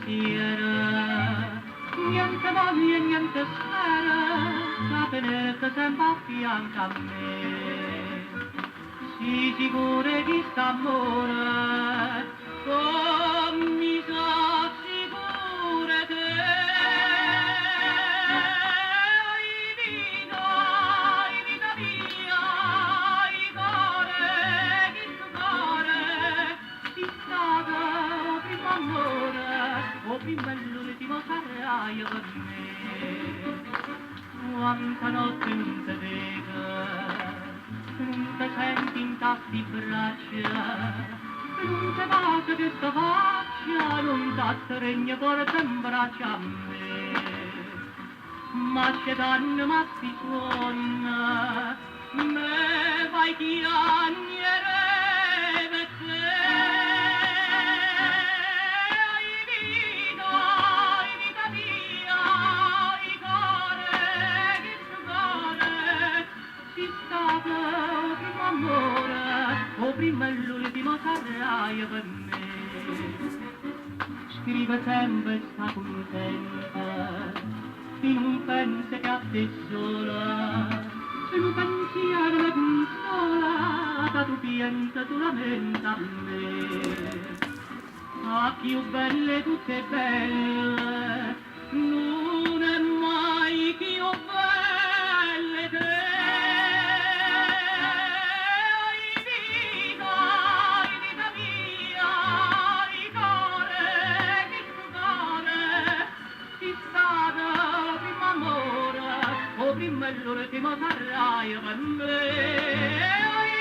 pensiero, niente voglia e niente spera, da tenerti sempre a fianco a me. Sii sicuro di st'amore, come sa sicura te. Ai vita mia, ai cuore, chi tu cuore, ti stata o primo amore, o prima l'ultimo sarai per me. Quanta notte non ti vedo, non ti senti in tasti braccia, non ti basta che sta faccia, non ti regna porta in braccia a me. Ma c'è danno, ma si suona, me vai chiagnere per te. Ai vita mia, ai cuore, che tu cuore, si stata o primo amore, o prima l'ultimo sarai per me. Scrive sempre sta contenta, e non pensa che a te sola, se non pensiero la consola, che tu pianta, tu lamenta a me. Ah, più belle tutte belle, non è mai più belle te. Ai vita mia, ai cuore, che tu cuore, chi stata prima amore, o prima l'ultimo sarai per me. Ai